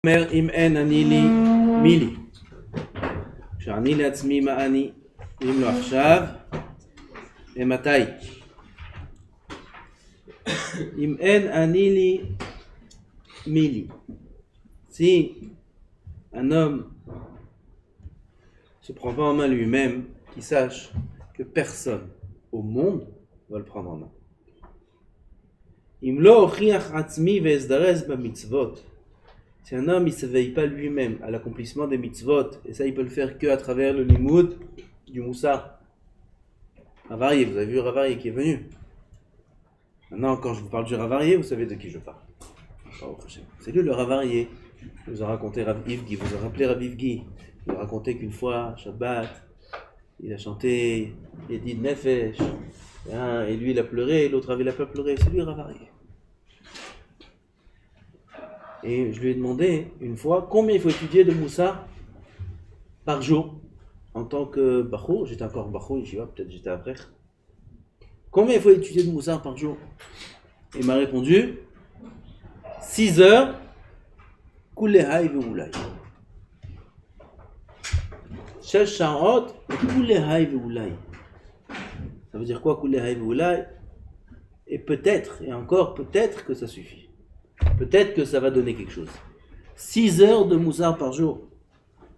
אומר אם אין אני לי, מי לי? כשאני לעצמי מה אני, אם לא עכשיו, מתי? אם אין אני li, mili. Si un homme se prend pas en main lui-même, qu'il sache que personne au monde va le prendre en main. אם לא הוכיח עצמי והזדרז במצוות, si un homme il ne s'éveille pas lui-même à l'accomplissement des mitzvot, et ça il peut le faire que à travers le limoud du Moussar. Ravarié, vous avez vu Ravarié qui est venu. Maintenant, quand je vous parle du Ravarié, vous savez de qui je parle. C'est lui le Ravarié. Il vous a raconté Rav Ivgi, vous a rappelé Rav Ivgi. Il a raconté qu'une fois, Shabbat, il a chanté, il a dit Nefesh, et lui il a pleuré, l'autre il n'a pas pleuré. C'est lui le Ravarié. Et je lui ai demandé une fois combien il faut étudier de Moussar par jour en tant que Bachour. J'étais encore Bachour, peut-être j'étais après. Combien il faut étudier de Moussar par jour? Il m'a répondu 6 heures. Kulehai ve'ulai. 6 sha'ot kulehai ve'ulai. Ça veut dire quoi kulehai ve'ulai? Et peut-être, et encore peut-être que ça suffit. Peut-être que ça va donner quelque chose. 6 heures de Moussar par jour.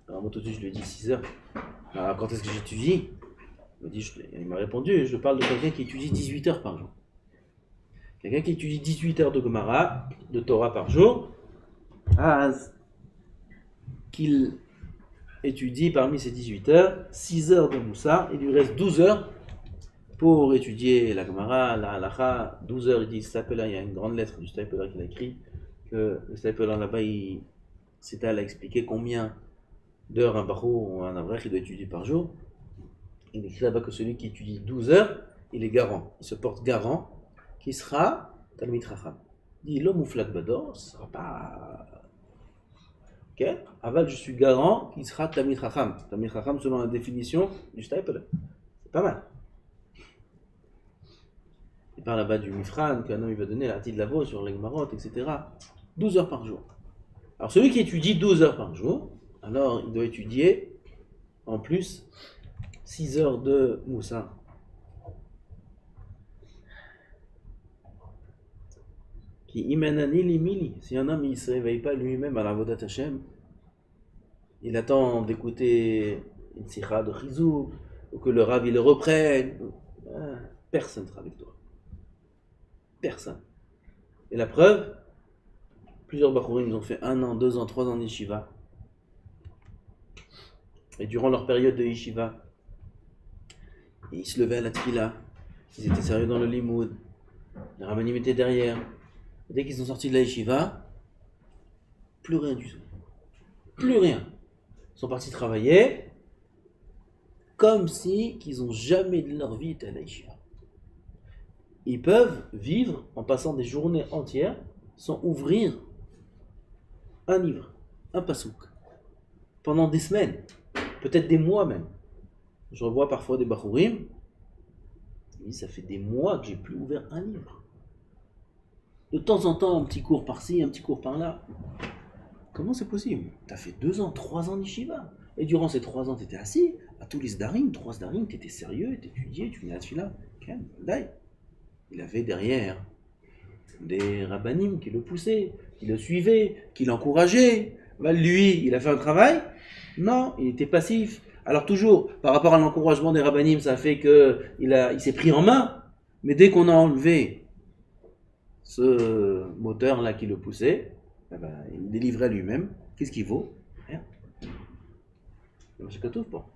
Alors moi tout de suite je lui ai dit 6 heures. Alors quand est-ce que j'étudie? Il m'a répondu, je parle de quelqu'un qui étudie 18 heures par jour. Quelqu'un qui étudie 18 heures de Gemara, de Torah par jour, qu'il étudie parmi ces 18 heures, 6 heures de Moussar, il lui reste 12 heures pour étudier la Gemara, la Halacha. 12 heures, il dit Stapler, il y a une grande lettre du Stapler qu'il a écrit, que le Stapler là-bas, il s'étale à expliquer combien d'heures un Bachour ou un Avrech il doit étudier par jour. Il écrit là-bas que celui qui étudie 12 heures, il est garant, il se porte garant, qui sera Talmid Chacham. Il dit l'homme ou Flak Bador, ce sera pas. Ok? Aval, je suis garant, qui sera Talmid Chacham. Talmid Chacham, selon la définition du Stapler. C'est pas mal. Il parle là-bas du Mifran, qu'un homme il va donner la de Lavo sur les Gemarot, etc. 12 heures par jour. Alors celui qui étudie 12 heures par jour, alors il doit étudier en plus 6 heures de Moussar. Qui imanani limili. Si un homme il ne se réveille pas lui-même à la Vodat Hashem, il attend d'écouter une sikha de Chizou, ou que le Rav il le reprenne, personne ne sera avec toi. Personne. Et la preuve, plusieurs Bachourim ils ont fait 1 an, 2 ans, 3 ans d'Yeshiva. Et durant leur période de Yeshiva, ils se levaient à la Tfila, ils étaient sérieux dans le limoud, les rabbanim étaient derrière. Et dès qu'ils sont sortis de la Yeshiva, plus rien du tout. Plus rien. Ils sont partis travailler comme si qu'ils n'ont jamais de leur vie été à la Yeshiva. Ils peuvent vivre en passant des journées entières sans ouvrir un livre, un pasouk, pendant des semaines, peut-être des mois même. Je revois parfois des Bachourim, ça fait des mois que j'ai plus ouvert un livre. De temps en temps, un petit cours par-ci, un petit cours par-là. Comment c'est possible? Tu as fait 2 ans, 3 ans d'Yeshiva. Et durant ces 3 ans, tu étais assis à tous les Sdarim, 3 Sdarim, tu étais sérieux, tu étudiais, tu venais à la Tfila. Il avait derrière des rabbanim qui le poussaient, qui le suivaient, qui l'encourageaient. Lui, il a fait un travail? Non, il était passif. Alors toujours, par rapport à l'encouragement des rabbanim, ça fait qu'il s'est pris en main. Mais dès qu'on a enlevé ce moteur-là qui le poussait, il délivrait lui-même. Qu'est-ce qu'il vaut? Rien. C'est que tout pas.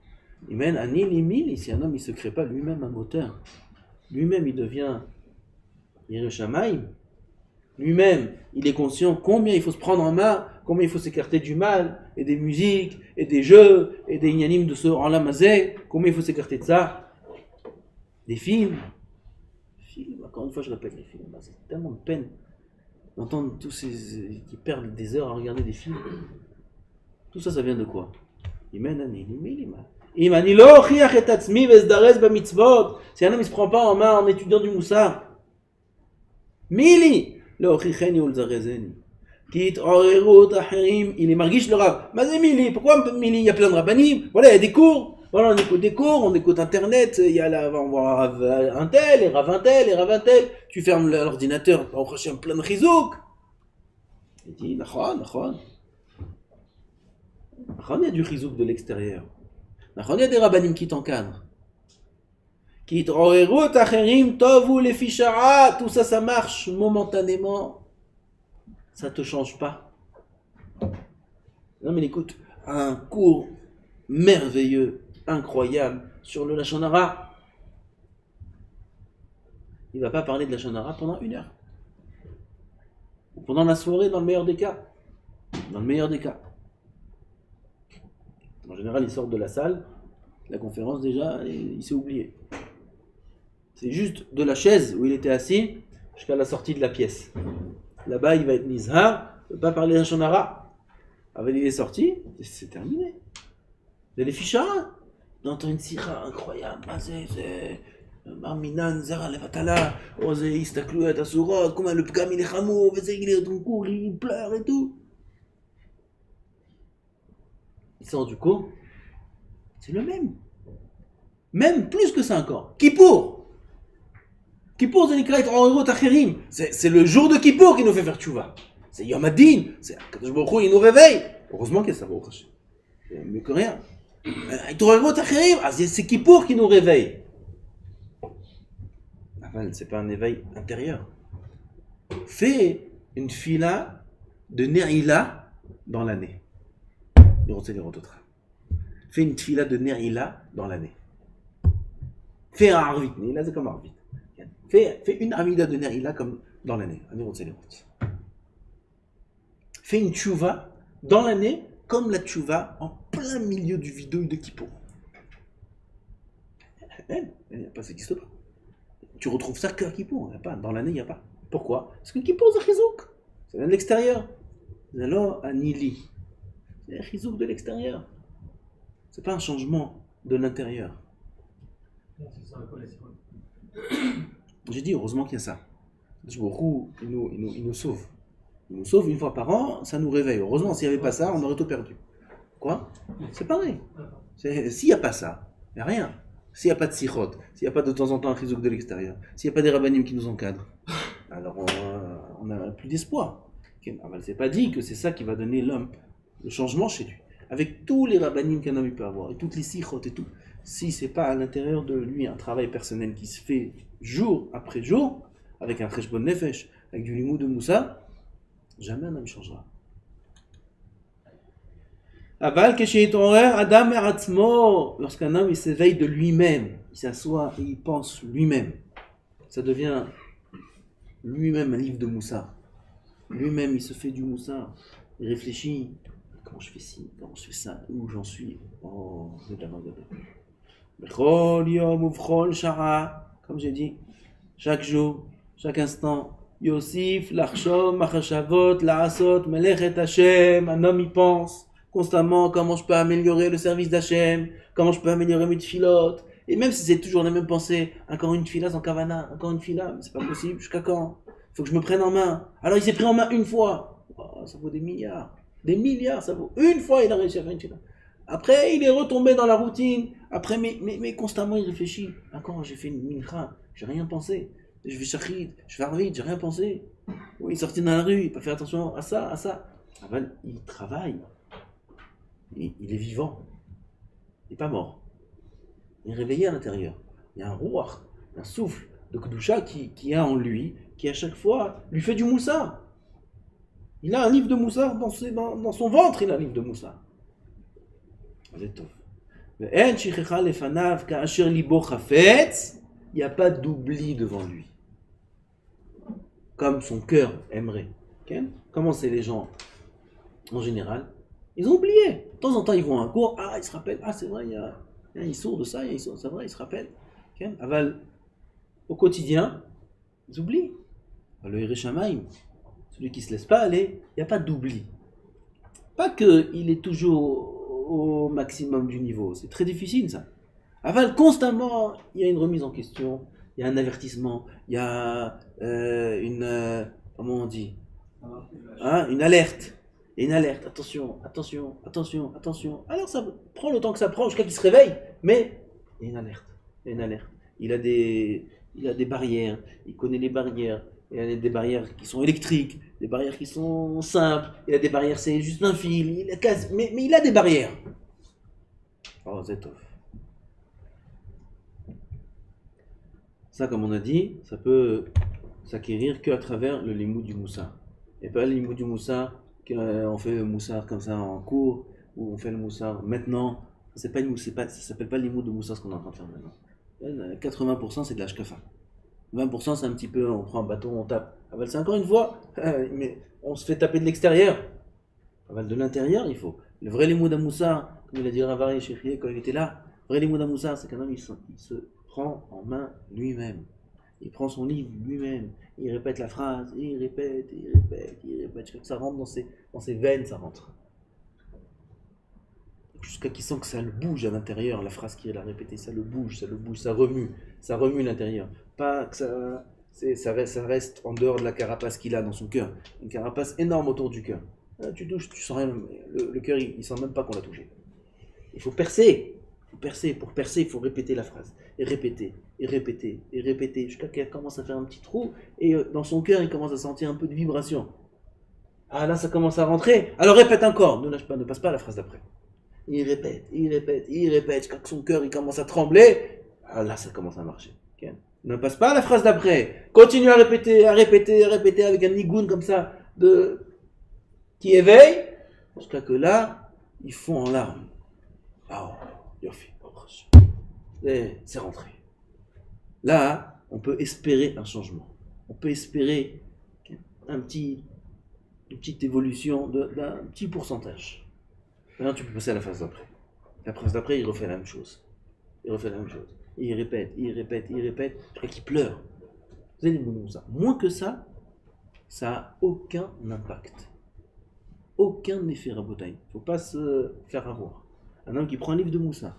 Il mène à Nil, si un homme ne se crée pas lui-même un moteur, lui-même il devient Yerushalayim, lui-même il est conscient combien il faut se prendre en main, combien il faut s'écarter du mal, et des musiques, et des jeux, et des ignanim de ce enlamazé, combien il faut s'écarter de ça, des films, encore une fois je répète les films, c'est tellement de peine d'entendre tous ces qui perdent des heures à regarder des films. Tout ça, ça vient de quoi? Si un homme ne se prend pas en main en étudiant du Moussar, Il est marguiche le rab. Mais Mili, pourquoi Mili? Il y a plein de rabbanim. Voilà, il y a des cours. Voilà, on écoute des cours, on écoute internet. Il y a là, on voit Rav un tel, et Rav un tel, et Rav un tel. Tu fermes l'ordinateur, on recherche plein de chizouk. Il dit, Nachon, Nachon. Nachon, il y a du chizouk de l'extérieur. Nachon, il y a des rabbanim qui t'encadrent. Qui t'orerut acherim tovu les fichara. Tout ça, ça marche momentanément. Ça te change pas. Non mais écoute, un cours merveilleux, incroyable sur le Lachon Hara. Il va pas parler de Lachon Hara pendant 1 heure. Ou pendant la soirée, dans le meilleur des cas. Dans le meilleur des cas. En général, il sort de la salle, la conférence déjà, et il s'est oublié. C'est juste de la chaise où il était assis jusqu'à la sortie de la pièce. Là-bas, il va être nizhar, il ne peut pas parler d'un shonara. Avec il est sorti, c'est terminé. Les fichara, on entend une sira incroyable. Marminan, Zara, Levatala, Ose, Istaklu, Asurot, comment le pgam il est chamou, il est dans le cours, il pleure et tout. Il sort du cours, c'est le même. Même plus que ça encore. Kippour. Kippour, c'est le jour de Kippour qui nous fait faire tchouva. C'est Yom Adin. C'est Kadosh Baruch Hu, il nous réveille. Heureusement qu'il y a ça, Baruch Hashem. C'est mieux que rien. C'est Kippour qui nous réveille. C'est pas un éveil intérieur. Fais une fila de Ne'ila dans l'année. Fais une fila de Ne'ila dans l'année. Fais un Arvit. Ne'ila, c'est comme Arvit. Fais une Amida de Ne'ila comme dans l'année. Fais une tchouva dans l'année comme la tchouva en plein milieu du vidouille de Kippour. Ça n'existe pas. Tu retrouves ça qu'à Kippour. Dans l'année, il n'y a pas. Pourquoi? Parce que Kippour, c'est chizouk. Ça vient de l'extérieur. Alors, à Nili. C'est un chizouk de l'extérieur. C'est pas un changement de l'intérieur. J'ai dit, heureusement qu'il y a ça. Il nous sauve. Il nous sauve 1 fois par an, ça nous réveille. Heureusement, s'il n'y avait pas ça, on aurait tout perdu. Quoi? C'est pareil. S'il n'y a pas ça, il n'y a rien. S'il n'y a pas de sichot, s'il n'y a pas de temps en temps un chizouk de l'extérieur, s'il n'y a pas des rabbanim qui nous encadrent, alors on n'a plus d'espoir. C'est pas dit que c'est ça qui va donner l'homme le changement chez lui. Avec tous les rabbanim qu'un homme peut avoir, et toutes les sichot et tout, si c'est pas à l'intérieur de lui un travail personnel qui se fait jour après jour, avec un cheshbon nefesh, avec du limou de Moussa, jamais un homme changera. Aval kesheitorer adam eratzmo, lorsqu'un homme il s'éveille de lui-même, il s'assoit et il pense lui-même, ça devient lui-même un livre de Moussa. Lui-même il se fait du Moussa, il réfléchit, comment je fais ci, comment je fais ça, où j'en suis, oh, c'est de la mode. Bechol yom uvchol shara, comme j'ai dit, chaque jour, chaque instant, Yosif, l'Archom, Machashavot, La'asot, Melechet Hashem, un homme y pense constamment comment je peux améliorer le service d'Hachem, comment je peux améliorer mes tfilotes, et même si c'est toujours la même pensée, encore une tfila sans kavana, encore une tfila, mais c'est pas possible, jusqu'à quand? Il faut que je me prenne en main. Alors il s'est pris en main 1 fois, oh, ça vaut des milliards, ça vaut 1 fois il a réussi à faire une tfila. Après il est retombé dans la routine, après mais constamment il réfléchit, encore j'ai fait une mincha, j'ai rien pensé. Je vais shachid, je vais arvit, j'ai rien pensé. Oui, il sortit dans la rue, il peut faire attention à ça, à ça. Il travaille. Il est vivant. Il n'est pas mort. Il est réveillé à l'intérieur. Il y a un ruach, un souffle de Kedusha qui a en lui, qui à chaque fois lui fait du Moussa. Il a un livre de Moussa dans son ventre, il a un livre de Moussa. Il n'y a pas d'oubli devant lui. Comme son cœur aimerait. Okay? Comment c'est les gens en général? Ils ont oublié. De temps en temps, ils vont à un cours. Ah, ils se rappellent. Ah, c'est vrai, il y a un issour de ça, il y a un issour, c'est vrai, ils se rappellent. Okay? Aval, au quotidien, ils oublient. Le Yereshamaim, celui qui ne se laisse pas aller, il n'y a pas d'oubli. Pas qu'il est toujours au maximum du niveau. C'est très difficile, ça. Aval, constamment, il y a une remise en question. Il y a un avertissement, il y a comment on dit, Hein, une alerte. Et une alerte, attention, attention, attention, attention. Alors ça prend le temps que ça prend jusqu'à qu'il se réveille, mais il y a une alerte. Il y a une alerte. Il a des barrières, il connaît les barrières. Il y a des barrières qui sont électriques, des barrières qui sont simples. Il a des barrières, c'est juste un fil. Mais il a des barrières. Oh, Zetov. Ça, comme on a dit, ça peut s'acquérir qu'à travers le limoud du moussard. Et pas le limoud du moussard, qu'on fait le moussard comme ça en cours, ou on fait le moussard maintenant. Ça s'appelle pas le limoud de moussard ce qu'on est en train de faire maintenant. 80% c'est de l'ashkafa. 20% c'est un petit peu, on prend un bâton, on tape. C'est encore une fois, mais on se fait taper de l'extérieur. De l'intérieur, il faut. Le vrai limoud à moussard, comme il a dit Ravari Shechrier quand il était là, le vrai limoud à moussard, c'est qu'un homme il se prend en main lui-même. Il prend son livre lui-même, il répète la phrase, il répète, jusqu'à que ça rentre dans ses veines, ça rentre. Jusqu'à qu'il sent que ça le bouge à l'intérieur, la phrase qu'il a répétée, ça le bouge, ça remue l'intérieur. Pas que ça reste en dehors de la carapace qu'il a dans son cœur. Une carapace énorme autour du cœur. Tu touches, tu sens rien, le cœur il sent même pas qu'on l'a touché. Il faut percer. Pour percer, il faut répéter la phrase. Et répéter, jusqu'à qu'elle commence à faire un petit trou, et dans son cœur, il commence à sentir un peu de vibration. Ah là, ça commence à rentrer. Alors répète encore, ne lâche pas, ne passe pas à la phrase d'après. Il répète, jusqu'à que son cœur, il commence à trembler. Ah là, ça commence à marcher. Okay. Ne passe pas à la phrase d'après. Continue à répéter avec un nigoun comme ça, qui éveille, jusqu'à que là, ils font en larmes. Ah, c'est rentré. Là, on peut espérer un changement. On peut espérer une petite évolution d'un petit pourcentage. Maintenant, tu peux passer à la phase d'après. La phase d'après, il refait la même chose. Il répète, jusqu'à qu'il pleure. Vous allez me ça. Moins que ça n'a aucun impact. Aucun effet rabotaille. Il ne faut pas se faire avoir. Un homme qui prend un livre de Moussa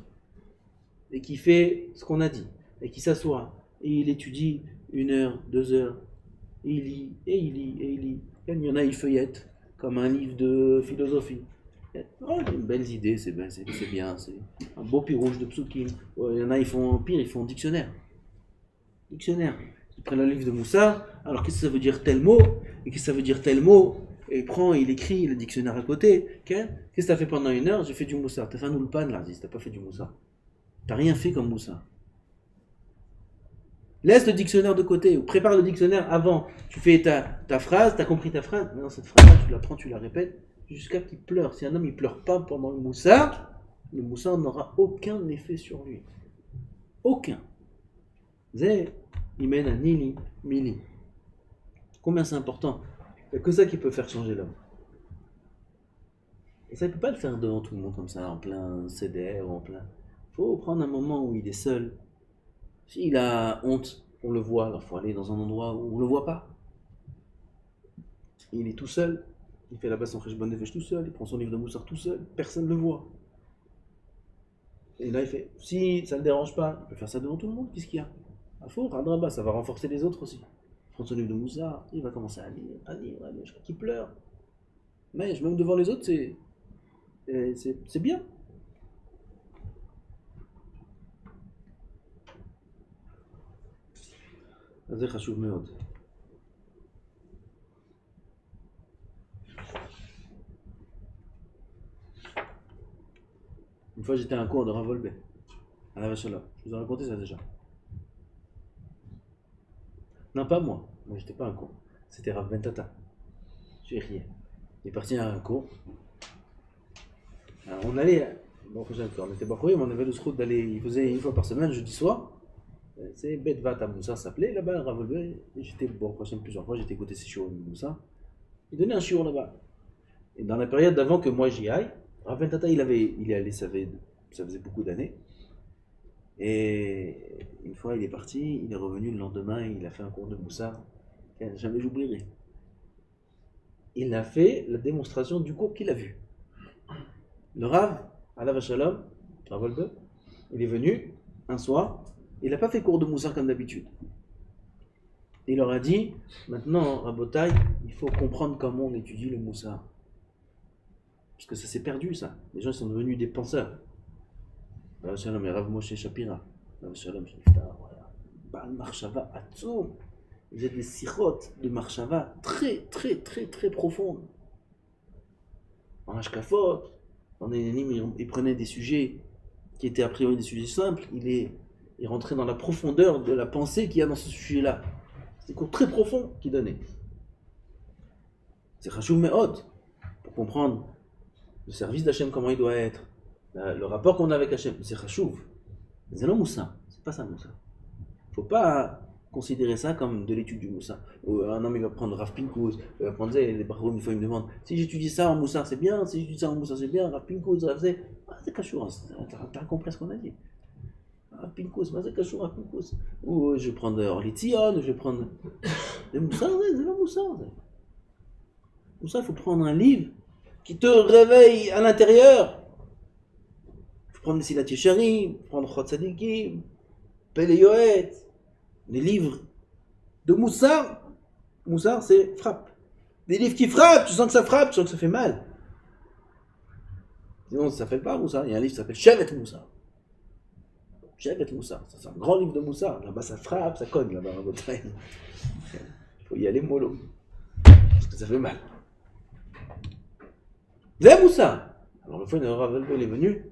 et qui fait ce qu'on a dit, et qui s'assoit, et il étudie 1 heure, 2 heures, et il lit. Et il y en a, il feuillette, comme un livre de philosophie. Oh, il y a de belles idées, c'est bien, c'est un beau pirouge de psukim. Il y en a, ils font pire, ils font dictionnaire. Ils prennent le livre de Moussa, alors qu'est-ce que ça veut dire tel mot, et qu'est-ce que ça veut dire tel mot, et il écrit le dictionnaire à côté. Qu'est-ce que tu as fait pendant 1 heure? J'ai fait du Moussa. Tu as fait un ulpan là, t'as pas fait du Moussa. T'as rien fait comme Moussa. Laisse le dictionnaire de côté, ou prépare le dictionnaire avant. Tu fais ta phrase, tu as compris ta phrase. Maintenant, cette phrase-là, tu la prends, tu la répètes, jusqu'à qu'il pleure. Si un homme, il pleure pas pendant le Moussa n'aura aucun effet sur lui. Aucun. Il mène à Nili, Mili. Combien c'est important? Il n'y a que ça qui peut faire changer l'homme. Et ça, il ne peut pas le faire devant tout le monde comme ça, en plein CDR ou en plein... Il faut prendre un moment où il est seul. S'il a honte, on le voit, alors il faut aller dans un endroit où on ne le voit pas. Il est tout seul, il fait là-bas son cheshbon nefesh tout seul, il prend son livre de Moussard tout seul, personne ne le voit. Et là il fait, si ça ne le dérange pas, il peut faire ça devant tout le monde, qu'est-ce qu'il y a? Il faut, Radraba, ça va renforcer les autres aussi. Il prend son livre de Moussard, il va commencer à lire, je crois qu'il pleure. Mais même devant les autres, c'est bien. זה חשוב מאוד. Une fois j'étais à un cours de Rav Wolbe, à la Vachala. Je vous ai raconté ça déjà. Non, pas moi. Moi j'étais pas à un cours. C'était Rav Bentata. J'ai ri. Il est parti à un cours. Alors, on allait. Bon, on était pas courir, mais on avait le srout d'aller. Il faisait 1 fois par semaine, jeudi soir. C'est Betvat à Moussa s'appelait là-bas, Rav Wolbe. J'étais plusieurs fois, j'étais écouté ses shiurim de Moussa. Il donnait un shiur là-bas. Et dans la période d'avant que moi j'y aille, Rav Bentata il est allé, ça faisait beaucoup d'années. Et une fois il est parti, il est revenu le lendemain, il a fait un cours de Moussa. Jamais j'oublierai. Il a fait la démonstration du cours qu'il a vu. Le Rav, Alav Shalom, Rav Wolbe, il est venu un soir. Il n'a pas fait cours de Moussard comme d'habitude. Il leur a dit, maintenant, Rabotai, il faut comprendre comment on étudie le Moussar. Parce que ça s'est perdu, ça. Les gens sont devenus des penseurs. Shalom et Rav Moshe Shapira. Shalom, Baal Marshava Atzoum. Vous êtes des sirotes de Marshava très, très, très, très profondes. En Hashkafot, en Enénim, il prenait des sujets qui étaient a priori des sujets simples. Il rentrait dans la profondeur de la pensée qu'il y a dans ce sujet-là. C'est des cours très profonds qu'il donnait. C'est Chashuv Me'od, pour comprendre le service d'Hachem, comment il doit être, le rapport qu'on a avec Hachem. C'est Chashuv. Mais c'est non Moussa, c'est pas ça Moussa. Il ne faut pas considérer ça comme de l'étude du Moussa. Un homme il va prendre Rav Pinkouz, il va prendre les Bachoum, une fois il me demande si j'étudie ça en Moussa c'est bien, si j'étudie ça en Moussa c'est bien, Rav Pinkouz, c'est Kashour, t'as compris ce qu'on a dit. Rav Pinkouz, c'est Kashour, Rav Pinkouz. Ou je vais prendre Orly Tzion, je vais prendre. Le Moussa, c'est pas Moussa. Moussa, il faut prendre un livre qui te réveille à l'intérieur. Il faut prendre les Silat Yesharim, prendre Chot Tzadikim, Pele Yoet, les livres de Moussar. Moussar, c'est frappe. Des livres qui frappent, tu sens que ça frappe, tu sens que ça fait mal. Sinon, ça ne s'appelle pas Moussar. Il y a un livre qui s'appelle Shevet Moussar. Shevet Moussar, c'est un grand livre de Moussar. Là-bas, ça frappe, ça cogne là-bas. Il faut y aller mollo. Parce que ça fait mal. C'est Moussar. Alors, le fois, il est venu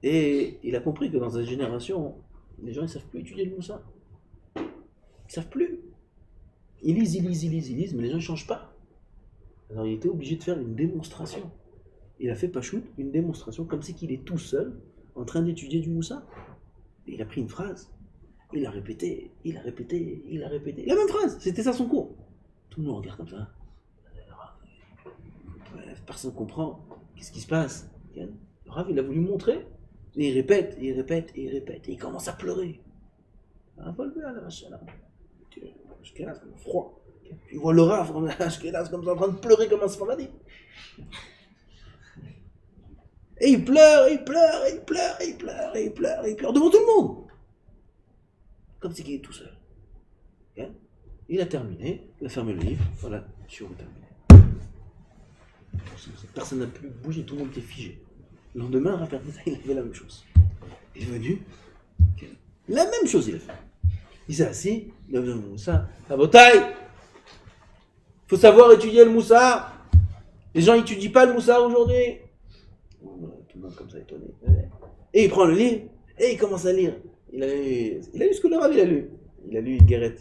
et il a compris que dans sa génération, les gens ne savent plus étudier le Moussar. Ils ne savent plus. Ils lisent, mais les gens ne changent pas. Alors il était obligé de faire une démonstration. Il a fait Pachout, une démonstration, comme si qu'il est tout seul, en train d'étudier du Moussa. Et il a pris une phrase, il a répété. La même phrase, c'était ça son cours. Tout le monde regarde comme ça. Personne ne comprend. Qu'est-ce qui se passe? Le Rav, il a voulu montrer. Et il répète. Et il commence à pleurer. Un vol à la vache, là. Ashkenaz, comme froid. Tu vois le Rav, Ashkenaz, comme ça, en train de pleurer comme un Sfaradi. Et il pleure devant tout le monde. Comme si il était tout seul. Okay? Il a terminé, il a fermé le livre, voilà, sur terminé. Personne n'a pu bouger, tout le monde était figé. Le lendemain, Rav Perpéta, il a fait la même chose. Il est venu, okay. La même chose il a fait. Il s'est assis, il a vu le Moussa. Rabotai, il faut savoir étudier le Moussa. Les gens n'étudient pas le Moussa aujourd'hui. Tout le monde comme ça étonné. Et il prend le livre et il commence à lire. Il a lu ce que le Rav il a lu. Il a lu Guéret.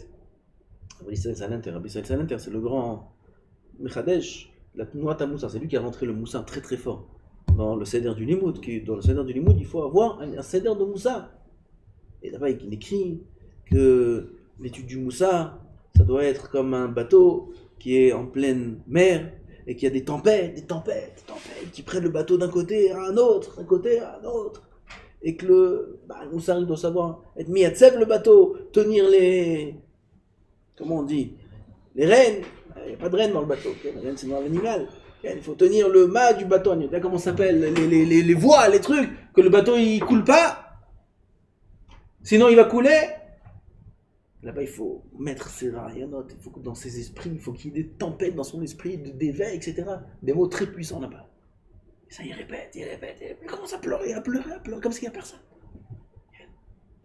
Rabbi Israël Salanter, c'est le grand Mechadesh, la Tnuat Moussa. C'est lui qui a rentré le Moussa très très fort dans le Seder du Limoud. Dans le Seder du Limoud, il faut avoir un Seder de Moussa. Et là-bas, il écrit que l'étude du Moussa, ça doit être comme un bateau qui est en pleine mer et qu'il y a des tempêtes qui prennent le bateau d'un côté à un autre, et que le Moussa il doit savoir être mis à tseb le bateau, tenir les, comment on dit, les rênes. Il n'y a pas de rênes dans le bateau, okay? Les rênes c'est dans l'animal. Okay? Il faut tenir le mât du bateau, comment ça s'appelle, les voiles, les trucs, que le bateau il coule pas. Sinon, il va couler. Là-bas, il faut mettre ses rayanotes. Il faut que dans ses esprits, il faut qu'il y ait des tempêtes dans son esprit, d'éveil, etc. Des mots très puissants là-bas. Et ça, il répète. Il commence à pleurer, comme s'il n'y a personne.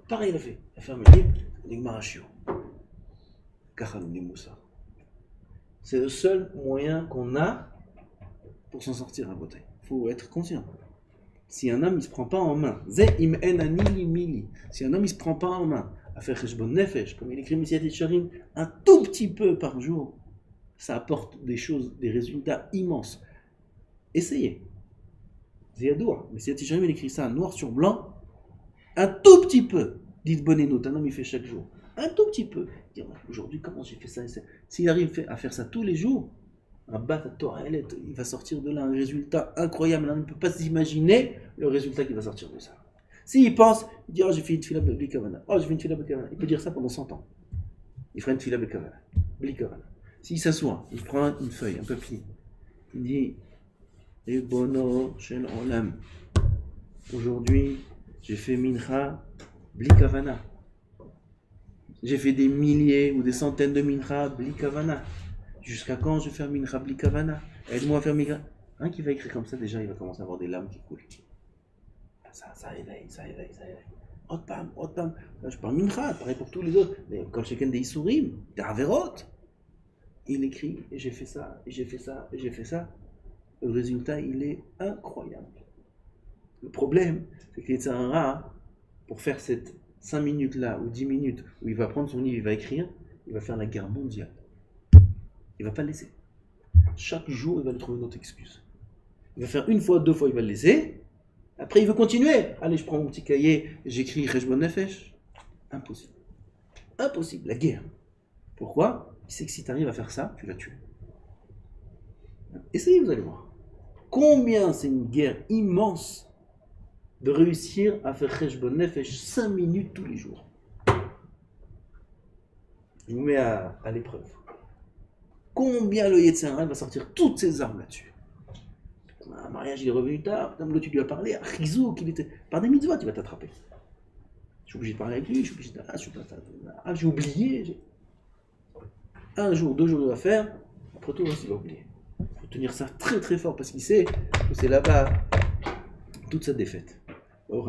Pareil, il a fait. Il a fermé le livre, il dit Marachio. Kachalou Moussa. C'est le seul moyen qu'on a pour s'en sortir à beauté. Il faut être conscient. Si un homme ne se prend pas en main, si un homme ne se prend pas en main à faire cheshbon nefesh, comme il écrit Messiat Yesharim, un tout petit peu par jour, ça apporte des choses, des résultats immenses. Essayez. Zéadour, Messiat Yesharim, il écrit ça noir sur blanc, un tout petit peu. Dites bonenout, un homme il fait chaque jour. Un tout petit peu. Dire, aujourd'hui, comment j'ai fait ça? S'il arrive à faire ça tous les jours, il va sortir de là un résultat incroyable. On ne peut pas s'imaginer le résultat qui va sortir de ça. S'il pense, il dit, j'ai fait une tefila bli kavana. Il peut dire ça pendant 100 ans. Il fera une tefila bli kavana. S'il s'assoit, il prend une feuille, un papier. Il dit, Ribono shel olam. Aujourd'hui, j'ai fait mincha bli kavana. J'ai fait des milliers ou des centaines de mincha bli kavana. Jusqu'à quand je vais faire mincha bli kavana? Aide-moi à faire mincha. Un qui va écrire comme ça, déjà, il va commencer à avoir des larmes qui coulent. Ça éveille, ça éveille, ça éveille. Autre pam. Là, je parle mincha, pareil pour tous les autres. Mais quand chacun des isurim, des averot, il écrit, et j'ai fait ça, et j'ai fait ça, et j'ai fait ça. Le résultat, il est incroyable. Le problème, c'est qu'il y a un rat, pour faire cette 5 minutes là, ou 10 minutes, où il va prendre son livre, il va écrire, il va faire la guerre mondiale. Il ne va pas le laisser. Chaque jour, il va lui trouver une autre excuse. Il va faire une fois, 2 fois, il va le laisser. Après, il veut continuer. Allez, je prends mon petit cahier, j'écris Cheshbon Nefesh. Impossible. Impossible, la guerre. Pourquoi? Il sait que si tu arrives à faire ça, tu vas tuer. Essayez, vous allez voir. Combien c'est une guerre immense de réussir à faire Cheshbon Nefesh 5 minutes tous les jours. Je vous mets à l'épreuve. Combien le Yetzer Hara va sortir toutes ses armes là-dessus. Un mariage, il est revenu tard, l'autre tu lui as parlé, à Rizou, qu'il était. Par des mitzvot, il va t'attraper. Je suis obligé de parler avec lui, je suis obligé de. J'ai oublié. Un jour, 2 jours, il va faire, après tout, il va oublier. Il faut tenir ça très très fort parce qu'il sait que c'est là-bas toute sa défaite. Oh,